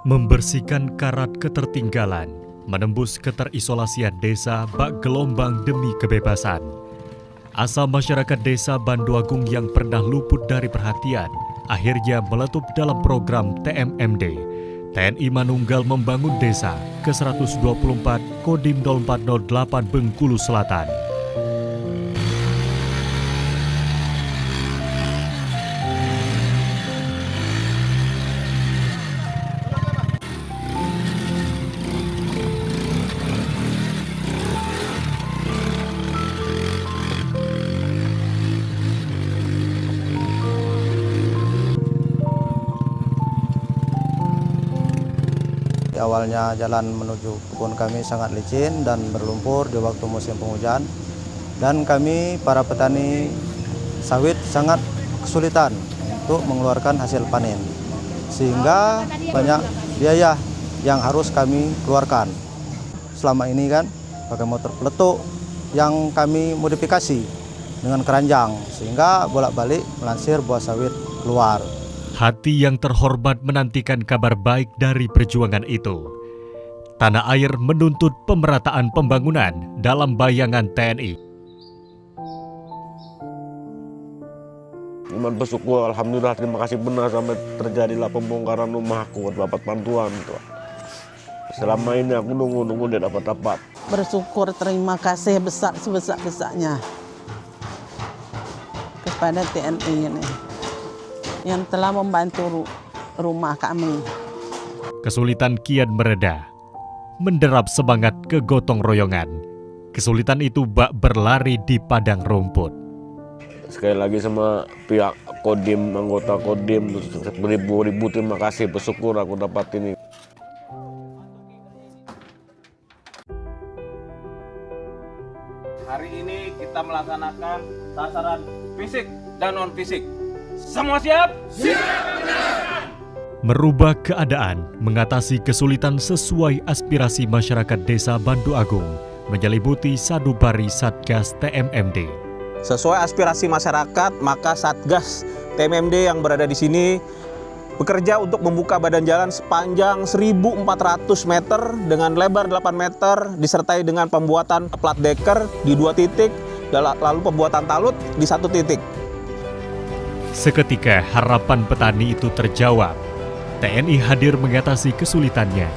Membersihkan karat ketertinggalan, menembus keterisolasian desa bak gelombang demi kebebasan. Asa masyarakat desa Banduagung yang pernah luput dari perhatian, akhirnya meletup dalam program TMMD, TNI Manunggal Membangun Desa ke-124 Kodim 0408 Bengkulu Selatan. Awalnya jalan menuju kebun kami sangat licin dan berlumpur di waktu musim penghujan. Dan kami para petani sawit sangat kesulitan untuk mengeluarkan hasil panen. Sehingga banyak biaya yang harus kami keluarkan. Selama ini kan pakai motor peletuk yang kami modifikasi dengan keranjang. Sehingga bolak-balik melansir buah sawit keluar. Hati yang terhormat menantikan kabar baik dari perjuangan itu. Tanah air menuntut pemerataan pembangunan dalam bayangan TNI. Cuman bersyukur, alhamdulillah, terima kasih benar sampai terjadilah pembongkaran rumahku, dapat bantuan. Selama ini aku nunggu dia dapat. Bersyukur, terima kasih besar sebesar-besarnya kepada TNI ini yang telah membantu rumah kami. Kesulitan kian mereda, menderap semangat kegotong royongan. Kesulitan itu bak berlari di padang rumput. Sekali lagi sama pihak Kodim, anggota Kodim, beribu-ribu terima kasih, bersyukur aku dapat ini. Hari ini kita melaksanakan sasaran fisik dan non-fisik. Semua siap? Merubah keadaan, mengatasi kesulitan sesuai aspirasi masyarakat desa Banduagung, menyelimuti Sadubari Satgas TMMD. Sesuai aspirasi masyarakat, maka Satgas TMMD yang berada di sini bekerja untuk membuka badan jalan sepanjang 1.400 meter dengan lebar 8 meter, disertai dengan pembuatan plat deker di 2 titik, lalu pembuatan talut di 1 titik. Seketika harapan petani itu terjawab. TNI hadir mengatasi kesulitannya.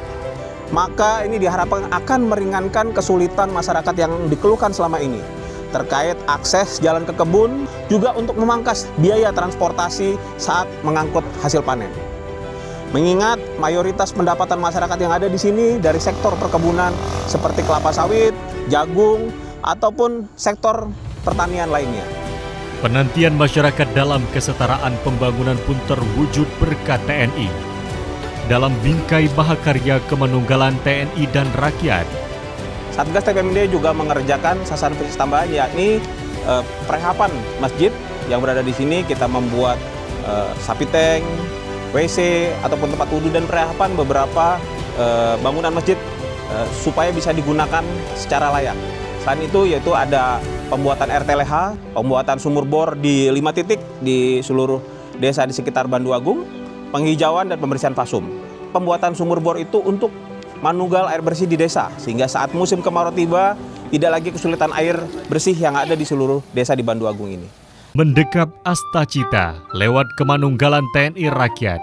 Maka ini diharapkan akan meringankan kesulitan masyarakat yang dikeluhkan selama ini. Terkait akses jalan ke kebun, juga untuk memangkas biaya transportasi saat mengangkut hasil panen. Mengingat mayoritas pendapatan masyarakat yang ada di sini dari sektor perkebunan seperti kelapa sawit, jagung, ataupun sektor pertanian lainnya. Penantian masyarakat dalam kesetaraan pembangunan pun terwujud berkat TNI. Dalam bingkai mahakarya kemanunggalan TNI dan rakyat, Satgas TMMD juga mengerjakan sasaran fisik tambahan, yakni perehapan masjid yang berada di sini. Kita membuat sapi tank, WC, ataupun tempat wudhu dan perehapan beberapa bangunan masjid supaya bisa digunakan secara layak. Selain itu yaitu ada pembuatan RTLH, pembuatan sumur bor di 5 titik di seluruh desa di sekitar Banduagung, penghijauan dan pembersihan fasum. Pembuatan sumur bor itu untuk manunggal air bersih di desa, sehingga saat musim kemarau tiba, tidak lagi kesulitan air bersih yang ada di seluruh desa di Banduagung ini. mendekap Astacita lewat kemanunggalan TNI Rakyat,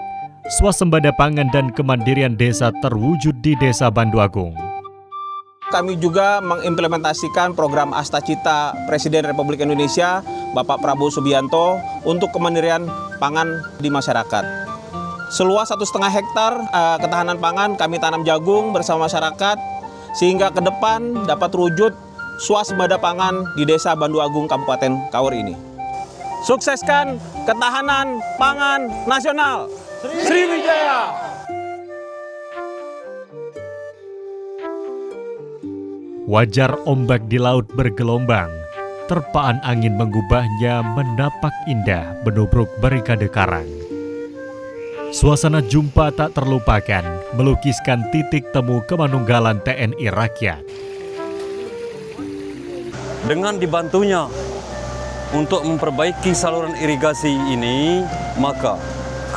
swasembada pangan dan kemandirian desa terwujud di Desa Banduagung. Kami juga mengimplementasikan program Astacita Presiden Republik Indonesia, Bapak Prabowo Subianto, untuk kemandirian pangan di masyarakat. Seluas 1,5 hektar ketahanan pangan kami tanam jagung bersama masyarakat, sehingga ke depan dapat terwujud swasembada pangan di Desa Banduagung, Kabupaten Kaur ini. Sukseskan ketahanan pangan nasional. Sriwijaya! Wajar ombak di laut bergelombang, terpaan angin mengubahnya menapak indah menubruk barikade karang. Suasana jumpa tak terlupakan, melukiskan titik temu kemanunggalan TNI Rakyat. Dengan dibantunya untuk memperbaiki saluran irigasi ini, maka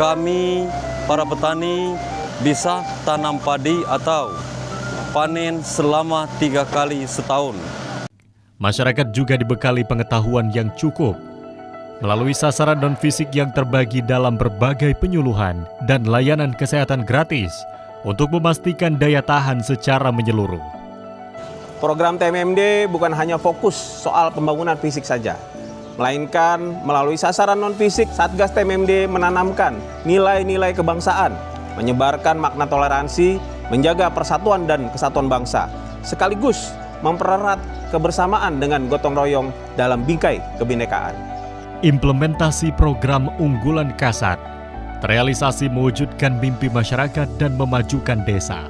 kami, para petani, bisa tanam padi atau panen selama 3 kali setahun. Masyarakat juga dibekali pengetahuan yang cukup melalui sasaran non-fisik yang terbagi dalam berbagai penyuluhan dan layanan kesehatan gratis untuk memastikan daya tahan secara menyeluruh. Program TMMD bukan hanya fokus soal pembangunan fisik saja, melainkan melalui sasaran non-fisik, Satgas TMMD menanamkan nilai-nilai kebangsaan, menyebarkan makna toleransi, menjaga persatuan dan kesatuan bangsa, sekaligus mempererat kebersamaan dengan gotong royong dalam bingkai kebinekaan. Implementasi program unggulan Kasat terrealisasi mewujudkan mimpi masyarakat dan memajukan desa.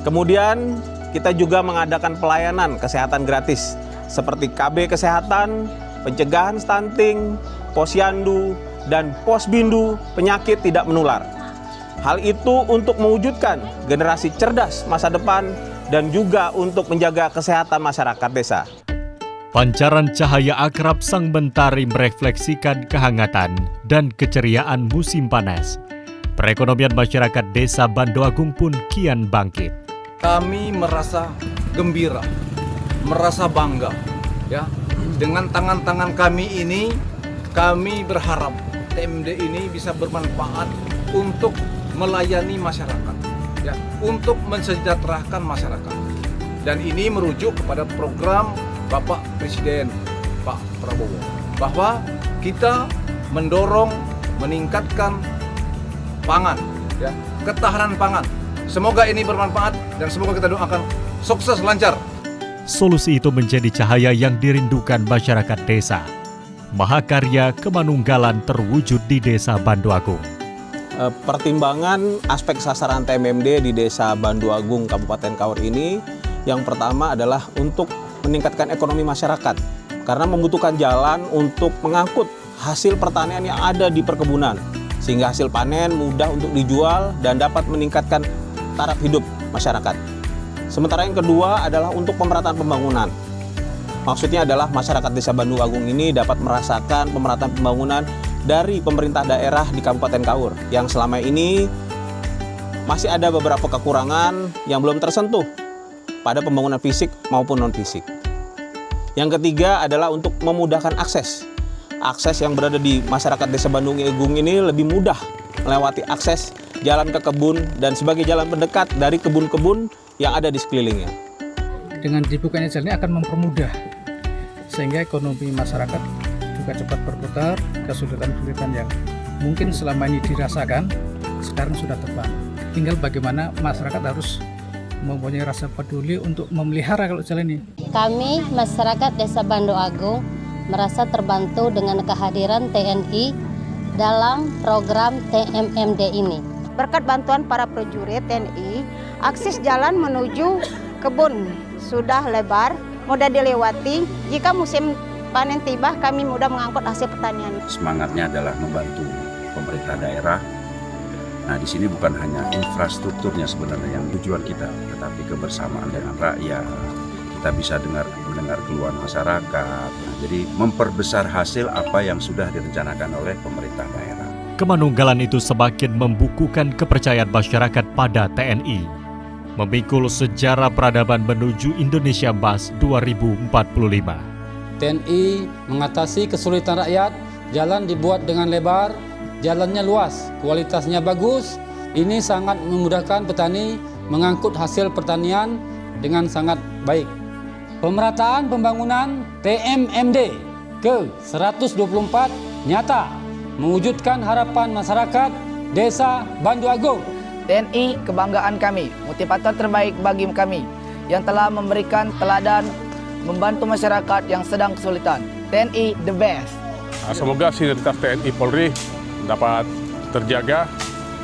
Kemudian kita juga mengadakan pelayanan kesehatan gratis seperti KB Kesehatan, pencegahan stunting, posyandu, dan posbindu penyakit tidak menular. Hal itu untuk mewujudkan generasi cerdas masa depan dan juga untuk menjaga kesehatan masyarakat desa. Pancaran cahaya akrab sang mentari merefleksikan kehangatan dan keceriaan musim panas. Perekonomian masyarakat desa Bandoagung pun kian bangkit. Kami merasa gembira, merasa bangga, ya. Dengan tangan-tangan kami ini, kami berharap TMMD ini bisa bermanfaat untuk melayani masyarakat, ya, untuk mensejahterakan masyarakat. Dan ini merujuk kepada program Bapak Presiden Pak Prabowo, bahwa kita mendorong meningkatkan pangan, ya, ketahanan pangan. Semoga ini bermanfaat dan semoga kita doakan sukses lancar. Solusi itu menjadi cahaya yang dirindukan masyarakat desa. Mahakarya kemanunggalan terwujud di Desa Bandoagung. Pertimbangan aspek sasaran TMMD di Desa Bandoagung, Kabupaten Kaur ini, yang pertama adalah untuk meningkatkan ekonomi masyarakat karena membutuhkan jalan untuk mengangkut hasil pertanian yang ada di perkebunan sehingga hasil panen mudah untuk dijual dan dapat meningkatkan taraf hidup masyarakat. Sementara yang kedua adalah untuk pemerataan pembangunan. Maksudnya adalah masyarakat Desa Bandoagung ini dapat merasakan pemerataan pembangunan dari pemerintah daerah di Kabupaten Kaur yang selama ini masih ada beberapa kekurangan yang belum tersentuh pada pembangunan fisik maupun non-fisik. Yang ketiga adalah untuk memudahkan akses. Akses yang berada di masyarakat Desa Bandoagung ini lebih mudah melewati akses jalan ke kebun dan sebagai jalan pendekat dari kebun-kebun yang ada di sekelilingnya. Dengan dibukanya jalan ini akan mempermudah sehingga ekonomi masyarakat juga cepat berputar, kesulitan-kesulitan yang mungkin selama ini dirasakan sekarang sudah terbangun. Tinggal bagaimana masyarakat harus mempunyai rasa peduli untuk memelihara kalau jalan ini. Kami masyarakat Desa Bandoagung merasa terbantu dengan kehadiran TNI dalam program TMMD ini. Berkat bantuan para prajurit TNI, akses jalan menuju kebun sudah lebar, mudah dilewati. Jika musim panen tiba, kami mudah mengangkut hasil pertanian. Semangatnya adalah membantu pemerintah daerah. Nah, di sini bukan hanya infrastrukturnya sebenarnya yang tujuan kita, tetapi kebersamaan dengan rakyat. Kita bisa mendengar keluhan masyarakat. Nah, jadi memperbesar hasil apa yang sudah direncanakan oleh pemerintah daerah. Kemanunggalan itu semakin membukukan kepercayaan masyarakat pada TNI. Memikul sejarah peradaban menuju Indonesia Emas 2045. TNI mengatasi kesulitan rakyat, jalan dibuat dengan lebar, jalannya luas, kualitasnya bagus. Ini sangat memudahkan petani mengangkut hasil pertanian dengan sangat baik. Pemerataan pembangunan TMMD ke-124 nyata mewujudkan harapan masyarakat Desa Bandoagung. TNI kebanggaan kami, motivator terbaik bagi kami yang telah memberikan teladan membantu masyarakat yang sedang kesulitan. TNI the best. Semoga sinergitas TNI Polri dapat terjaga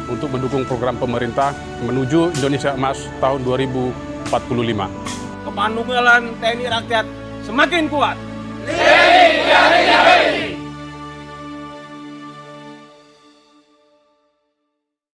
untuk mendukung program pemerintah menuju Indonesia Emas tahun 2045. Kemanunggalan TNI rakyat semakin kuat.